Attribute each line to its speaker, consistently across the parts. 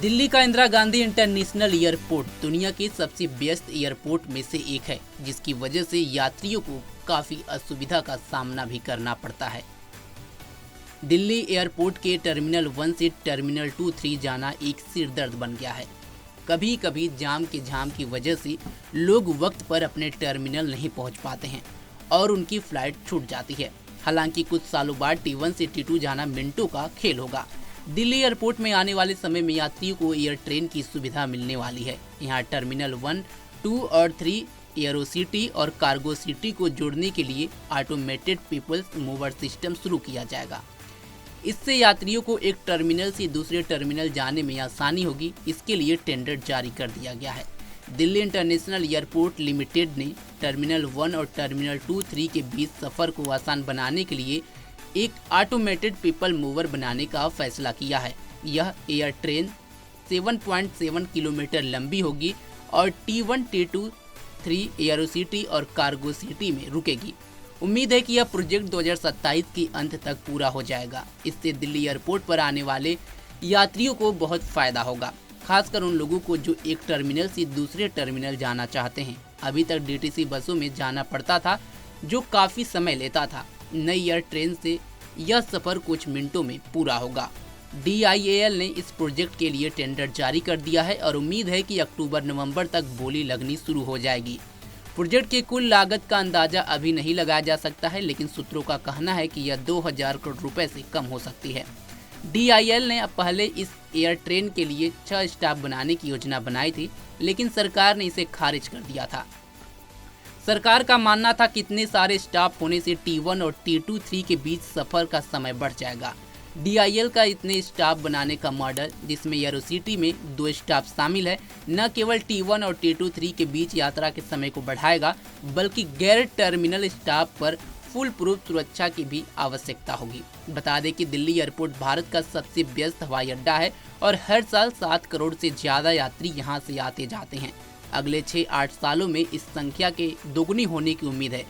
Speaker 1: दिल्ली का Indira Gandhi international airport दुनिया के सबसे व्यस्त एयरपोर्ट में से एक है, जिसकी वजह से यात्रियों को काफी असुविधा का सामना भी करना पड़ता है। दिल्ली एयरपोर्ट के टर्मिनल 1 से टर्मिनल 2-3 जाना एक सिरदर्द बन गया है। कभी कभी जाम के झाम की वजह से लोग वक्त पर अपने टर्मिनल नहीं पहुंच पाते हैं और उनकी फ्लाइट छूट जाती है। हालांकि कुछ सालों बाद T1 से T2 जाना मिनटों का खेल होगा। दिल्ली एयरपोर्ट में आने वाले समय में यात्रियों को एयर ट्रेन की सुविधा मिलने वाली है। यहाँ टर्मिनल 1, 2 और 3 एयरोसिटी और कार्गो सिटी को जोड़ने के लिए ऑटोमेटेड पीपल्स मूवर सिस्टम शुरू किया जाएगा। इससे यात्रियों को एक टर्मिनल से दूसरे टर्मिनल जाने में आसानी होगी। इसके लिए टेंडर जारी कर दिया गया है। दिल्ली इंटरनेशनल एयरपोर्ट लिमिटेड ने टर्मिनल 1 और टर्मिनल 2-3 के बीच सफ़र को आसान बनाने के लिए एक ऑटोमेटेड पीपल मूवर बनाने का फैसला किया है। यह एयर ट्रेन 7.7 किलोमीटर लंबी होगी और T1, T2, 3 एयरोसिटी और कार्गो सिटी में रुकेगी। उम्मीद है कि यह प्रोजेक्ट 2027 के अंत तक पूरा हो जाएगा। इससे दिल्ली एयरपोर्ट पर आने वाले यात्रियों को बहुत फ़ायदा होगा, खासकर उन लोगों को जो एक टर्मिनल से दूसरे टर्मिनल जाना चाहते हैं। अभी तक DTC बसों में जाना पड़ता था, जो काफ़ी समय लेता था। नई एयर ट्रेन से यह सफ़र कुछ मिनटों में पूरा होगा। DIAL ने इस प्रोजेक्ट के लिए टेंडर जारी कर दिया है और उम्मीद है कि अक्टूबर-नवंबर तक बोली लगनी शुरू हो जाएगी। प्रोजेक्ट की कुल लागत का अंदाजा अभी नहीं लगाया जा सकता है, लेकिन सूत्रों का कहना है कि यह 2000 करोड़ रुपए से कम हो सकती है। DIAL ने पहले इस एयर ट्रेन के लिए 6 स्टाफ बनाने की योजना बनाई थी, लेकिन सरकार ने इसे खारिज कर दिया था। सरकार का मानना था कि इतने सारे स्टाफ होने से T1 और T2, 3 के बीच सफ़र का समय बढ़ जाएगा। DIAL का इतने स्टाफ बनाने का मॉडल, जिसमें एयरोसिटी में 2 स्टाफ शामिल है, न केवल T1 और T2, 3 के बीच यात्रा के समय को बढ़ाएगा, बल्कि गैर टर्मिनल स्टाफ पर फुल प्रूफ सुरक्षा की भी आवश्यकता होगी। बता दें कि दिल्ली एयरपोर्ट भारत का सबसे व्यस्त हवाई अड्डा है और हर साल 7 करोड़ से ज़्यादा यात्री यहाँ से आते जाते हैं। अगले 6-8 सालों में इस संख्या के दोगुनी होने की उम्मीद है।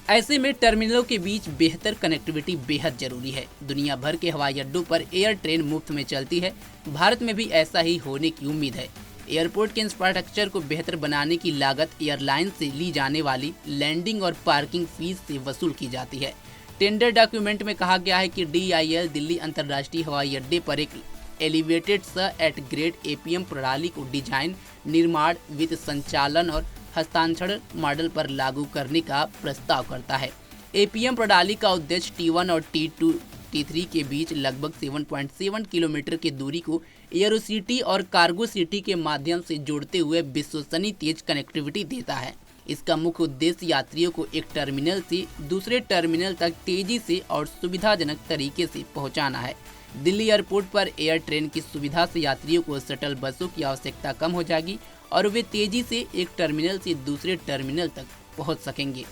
Speaker 1: ऐसे में टर्मिनलों के बीच बेहतर कनेक्टिविटी बेहद जरूरी है। दुनिया भर के हवाई अड्डों पर एयर ट्रेन मुफ्त में चलती है। भारत में भी ऐसा ही होने की उम्मीद है। एयरपोर्ट के इंफ्रास्ट्रक्चर को बेहतर बनाने की लागत एयरलाइन से ली जाने वाली लैंडिंग और पार्किंग फीस से वसूल की जाती है। टेंडर डॉक्यूमेंट में कहा गया है कि DIAL दिल्ली अंतर्राष्ट्रीय हवाई अड्डे पर एक एलिवेटेड एट ग्रेड APM प्रणाली को डिजाइन, निर्माण, वित्त संचालन और हस्तांतरण मॉडल पर लागू करने का प्रस्ताव करता है। APM प्रणाली का उद्देश्य T1 और T2, T3 के बीच लगभग 7.7 किलोमीटर की दूरी को एयरोसिटी और कार्गो सिटी के माध्यम से जोड़ते हुए विश्वसनीय तेज कनेक्टिविटी देता है। इसका मुख्य उद्देश्य यात्रियों को एक टर्मिनल से दूसरे टर्मिनल तक तेजी से और सुविधाजनक तरीके से पहुंचाना है। दिल्ली एयरपोर्ट पर एयर ट्रेन की सुविधा से यात्रियों को शटल बसों की आवश्यकता कम हो जाएगी और वे तेजी से एक टर्मिनल से दूसरे टर्मिनल तक पहुंच सकेंगे।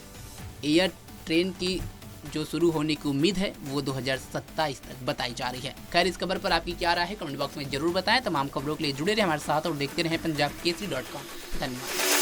Speaker 1: एयर ट्रेन की जो शुरू होने की उम्मीद है वो 2027 तक बताई जा रही है। खैर, इस खबर पर आपकी क्या राय है कमेंट बॉक्स में जरूर बताएं। तमाम खबरों के लिए जुड़े रहे हमारे साथ और देखते रहें पंजाबकेसरी.com। धन्यवाद।